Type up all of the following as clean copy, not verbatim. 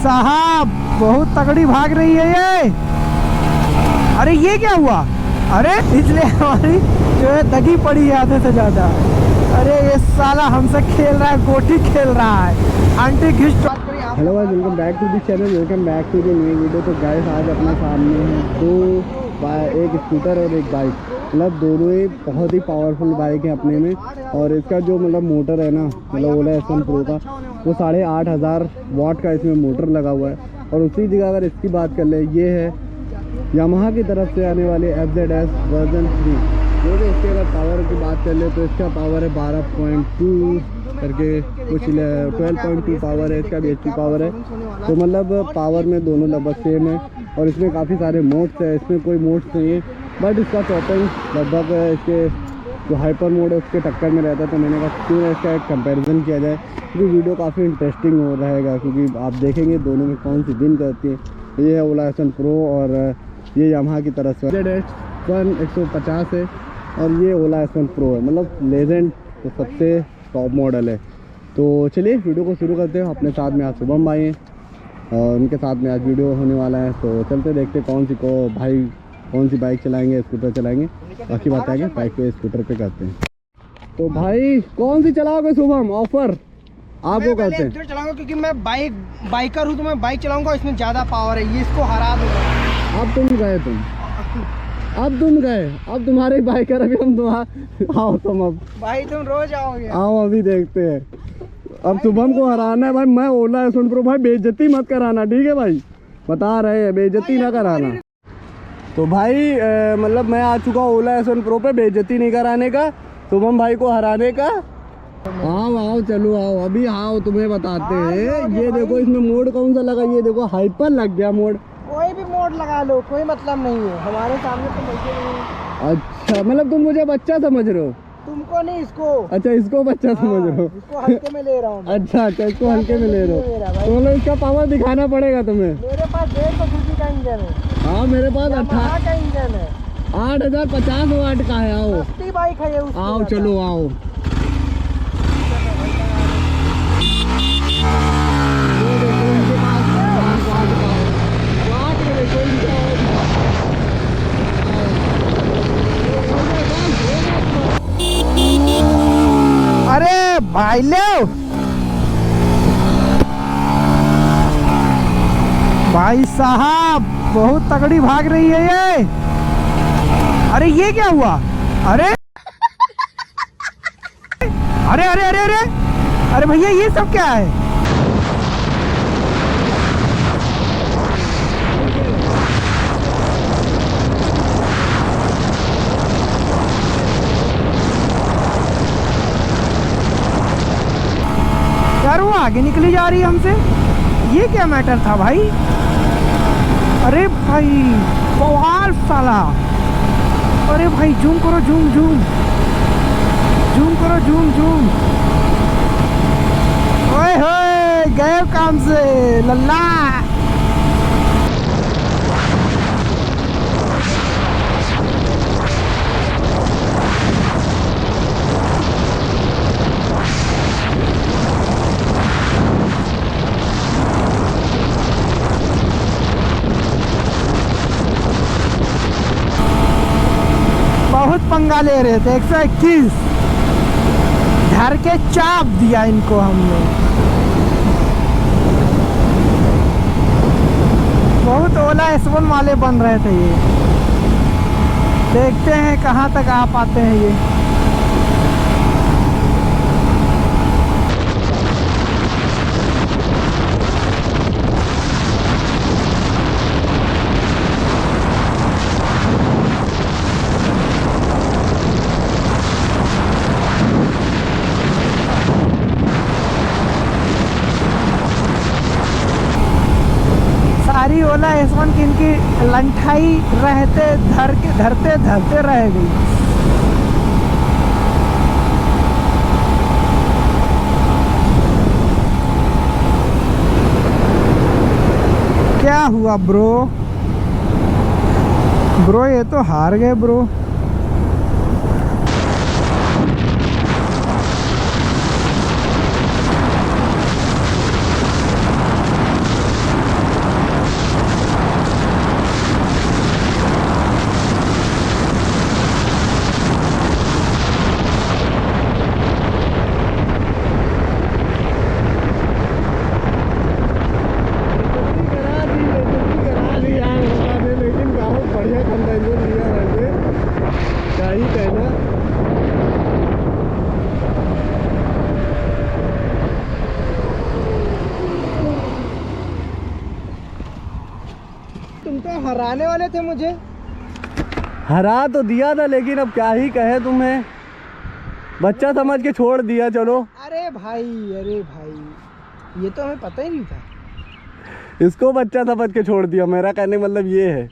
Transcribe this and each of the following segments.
साहब बहुत तगड़ी भाग रही है ये। अरे ये क्या हुआ? अरे इसलिए हमारी जो है दगी पड़ी है आधे से ज्यादा। अरे ये साला हमसे खेल रहा है, गोटी खेल रहा है। आंटी घिस्ट। Hello guys, welcome back to the channel, welcome back to the new video. तो गाइस आज अपने सामने है एक स्कूटर और एक बाइक, मतलब दोनों ही बहुत ही पावरफुल बाइक है अपने में। और इसका जो मतलब मोटर है ना, मतलब ओला S1 Pro का, वो 8500 वाट का इसमें मोटर लगा हुआ है। और उसी जगह अगर इसकी बात कर ले, ये है यामाहा की तरफ से आने वाले FZS वर्जन 3। जो भी इसके अगर पावर की बात कर ले तो इसका पावर है 12.2 करके कुछ 12.2 पावर है, इसका भी HP पावर है। तो मतलब पावर में दोनों लगभग सेम है। और इसमें काफ़ी सारे मोड्स है, इसमें कोई मोड्स नहीं है, बट इसका टॉपिंग लगभग इसके जो हाइपर मोड है उसके टक्कर में रहता है। तो मैंने कहा क्यों ना इसका एक कंपैरिजन किया जाए, क्योंकि वीडियो काफ़ी इंटरेस्टिंग हो रहेगा, क्योंकि आप देखेंगे दोनों में कौन सी विन करती है। ये है ओला S1 Pro और ये यामाहा की तरफ से FZS 150 है और ये ओला S1 Pro है, मतलब लेजेंड तो सबसे टॉप मॉडल है। तो चलिए वीडियो को शुरू करते हैं। अपने साथ में आज शुभम भाई हैं और उनके साथ में आज वीडियो होने वाला है। तो चलते देखते कौन सी बाइक चलाएंगे, स्कूटर चलाएंगे। बाकी बात है बाइक पे स्कूटर पे करते हैं। तो भाई कौन सी चलाओगे शुभम? ऑफर आपको करते हैं। चलाऊंगा क्योंकि मैं बाइकर हूँ, तो मैं बाइक चलाऊंगा, इसमें ज़्यादा पावर है, ये इसको हरा दूंगा। अब तुम गए, अब तुम्हारे बाइकर, अभी हम आओ तुम, अब भाई तुम रोज आओगे। आओ अभी देखते हैं। अब शुभम को हराना है भाई। मैं ओला S1 Pro भाई, बेइज्जती मत कराना, ठीक है भाई? बता रहे हैं बेइज्जती ना कराना। तो भाई मतलब मैं आ चुका हूँ ओला S1 Pro पे, बेइज्जती नहीं कराने का, शुभम भाई को हराने का। आओ चलो आओ, अभी आओ तुम्हें बताते हैं। ये देखो इसमें मोड कौन सा लगा, ये देखो हाइपर लग गया मोड। कोई भी मोड लगा लो, कोई मतलब नहीं है, हमारे सामने तो मिलते नहीं। अच्छा, मतलब तुम मुझे बच्चा समझ रहे हो? तुमको नहीं, इसको। अच्छा, इसको बच्चा समझ रहे हो? इसको हल्के में ले रहा हूँ। अच्छा, इसको हल्के में ले रहे हो, तो मतलब इसका पावर दिखाना पड़ेगा तुम्हें। मेरे पास 150 cc का इंजन है। हाँ, मेरे पास 18 का इंजन है, 8050 वाट का है। आओ सस्ती बाइक है ये। आओ चलो आओ। अरे भाई ले भाई साहब, बहुत तगड़ी भाग रही है ये। अरे ये क्या हुआ? अरे अरे अरे अरे अरे अरे भैया ये सब क्या है? यार वो आगे निकली जा रही है हमसे, ये क्या मैटर था भाई? अरे भाई बवाल साला। अरे भाई जूम करो, जूम करो, जूम। ओए होए, गए काम से लल्ला। बहुत पंगा ले रहे थे। 121 धर के चाप दिया इनको हमने। बहुत ओला S1 वाले बन रहे थे ये। देखते हैं कहाँ तक आ पाते हैं ये। सारी ओला S1 की इनकी लंठाई धरते रह गई। क्या हुआ ब्रो? ये तो हार गए ब्रो। तुम तो हराने वाले थे मुझे। हरा तो दिया था, लेकिन अब क्या ही कहे तुम्हें, बच्चा समझ के छोड़ दिया। चलो अरे भाई ये तो हमें पता ही नहीं था। इसको बच्चा समझ के छोड़ दिया, मेरा कहने का मतलब ये है।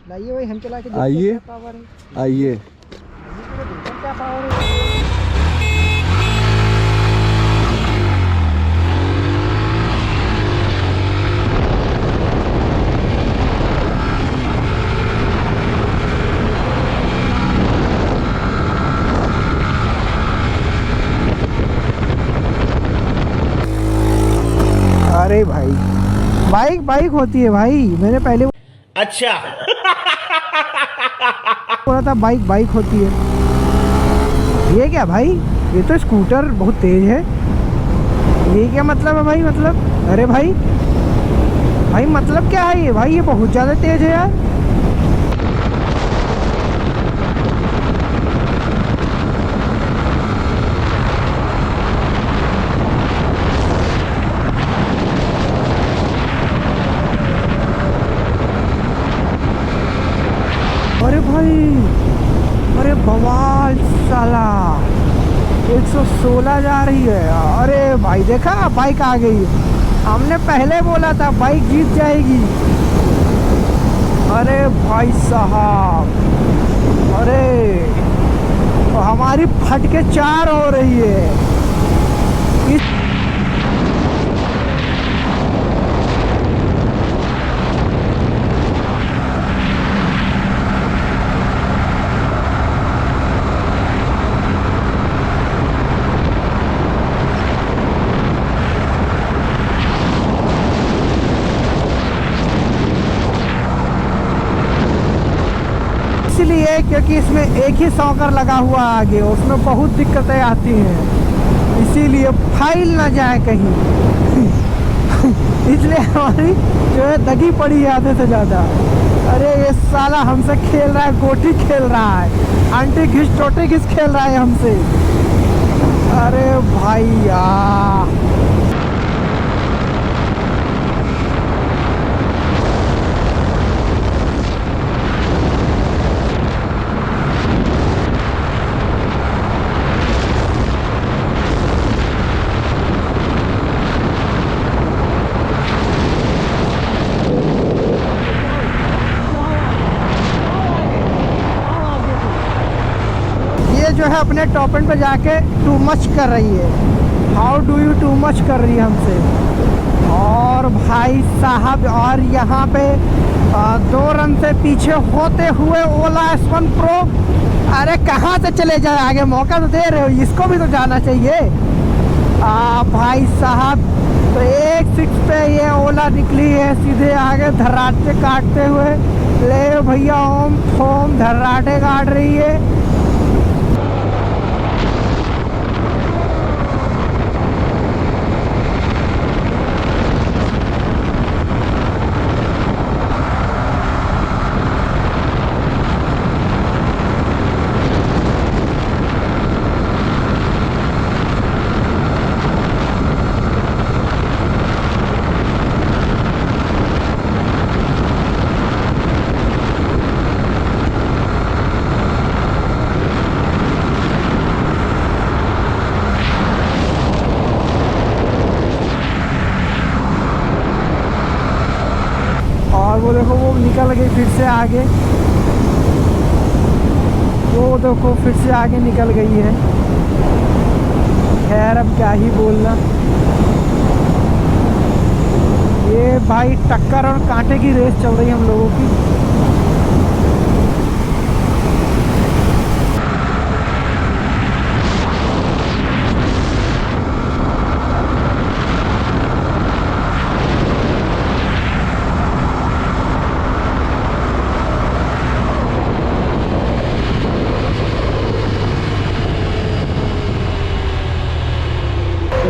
लाइए भाई हम चला के देखते हैं आइए। क्या पावर है। आइए क्या पावर है। अरे भाई बाइक होती है भाई, मैंने पहले अच्छा बोला था बाइक होती है। ये क्या भाई, ये तो स्कूटर बहुत तेज है। ये क्या मतलब है भाई, मतलब अरे भाई मतलब क्या है ये भाई, ये बहुत ज़्यादा तेज है यार। अरे भाई, अरे बवाल साला, 116 जा रही है। अरे भाई देखा, बाइक आ गई। हमने पहले बोला था बाइक जीत जाएगी। अरे भाई साहब, अरे तो हमारी फट के 4 हो रही है। इस इसलिए क्योंकि इसमें एक ही सॉकर लगा हुआ है आगे, उसमें बहुत दिक्कतें आती हैं, इसीलिए फाइल ना जाए कहीं। इसलिए हमारी जो है दगी पड़ी है आधे से ज़्यादा। अरे ये साला हमसे खेल रहा है, गोटी खेल रहा है, आंटी घिस टोटी घिस खेल रहा है हमसे। अरे भाई यार, जो है अपने टॉप एंड पे जाके टू मच कर रही है। How do you too much कर रही है हमसे। और भाई साहब, और यहाँ पे 2 रन से पीछे होते हुए ओला S1 Pro, अरे कहाँ से चले जाए आगे, मौका तो दे रहे हो, इसको भी तो जाना चाहिए। भाई साहब, तो 1-6 पे ये ओला निकली है, सीधे आगे धर्राटे काटते हुए। ले भैया ओम फोम धर्राटे काट रही है। वो देखो वो निकल गई फिर से आगे, वो देखो फिर से आगे निकल गई है। खैर अब क्या ही बोलना। ये भाई टक्कर और कांटे की रेस चल रही है हम लोगों की।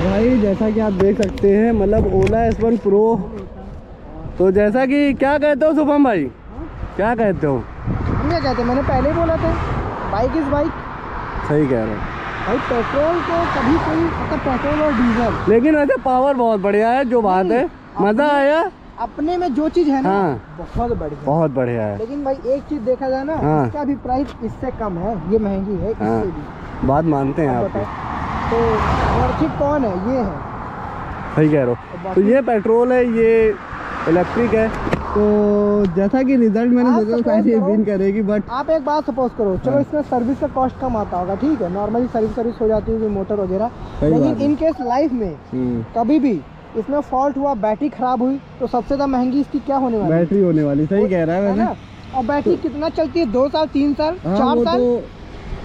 भाई जैसा कि आप देख सकते हैं, मतलब ओला S1 Pro, तो जैसा कि क्या कहते हो शुभम भाई, क्या कहते हो? हम क्या कहते हैं, मैंने पहले ही बोला था बाइक इज बाइक। सही कह रहे हो भाई, पेट्रोल तो कभी कोई, मतलब पेट्रोल और डीजल, लेकिन वैसे पावर बहुत बढ़िया है, जो बात है। मज़ा आया। अपने में जो चीज है ना हाँ। बहुत बढ़िया, बहुत बढ़िया है। लेकिन भाई एक चीज देखा जाए ना, हाँ। इसका भी प्राइस इससे कम है, ये महंगी है इससे हाँ। भी। बात मानते हैं आप आप, बताओ तो वर्थिक कौन है, ये है। सही कह रहे हो। तो ये पेट्रोल है, ये इलेक्ट्रिक है। तो जैसा कि रिजल्ट मैंने आप सोचा suppose शायद ये करो- विन करेगी, बट आप एक बात सपोज करो, चलो हाँ। इसमें सर्विस का कॉस्ट कम आता होगा, ठीक है, नॉर्मली सर्विस हो जाती है मोटर वगैरह, सही बात लेकिन है। इन केस लाइफ में कभी भी इसमें फॉल्ट हुआ, बैटरी खराब हुई, तो सबसे ज्यादा महंगी इसकी क्या होने वाली है? बैटरी होने वाली, सही कह रहा है है वैसे। ना? और बैटरी कितना चलती है, 2 साल 3 साल हाँ, 4 वो साल, तो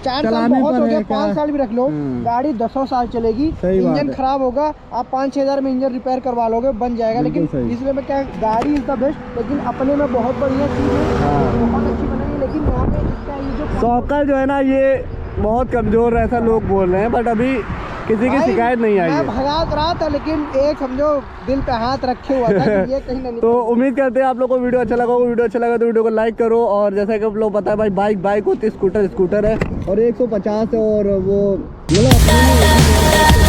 4 साल चलाने बहुत पर हो है गया, क्या। 5 साल भी रख लो, गाड़ी 10 साल चलेगी। सही बात इंजन है। खराब होगा, आप 5-6 हज़ार में इंजन रिपेयर करवा लोगे, बन जाएगा। बिल्कुल लेकिन सही। इसलिए मैं क्या, गाड़ी इज द बेस्ट, लेकिन अपने में बहुत बढ़िया चीज़ है, हाँ। बहुत अच्छी बनाई है। लेकिन यहाँ पे इसका ये जो सॉकल जो है ना, ये बहुत कमजोर है ऐसा लोग बोल रहे हैं, बट अभी किसी की भाई, शिकायत नहीं आई मैं है। भगा रहा था, लेकिन एक समझो दिल पे हाथ रखे हुआ था कि ये कहीं ना तो उम्मीद करते हैं आप लोगों को वीडियो अच्छा लगा होगा। वीडियो अच्छा लगा तो वीडियो को लाइक करो, और जैसा कि आप लोग पता है भाई, बाइक होती है, स्कूटर है, और 150 है, और वो मतलब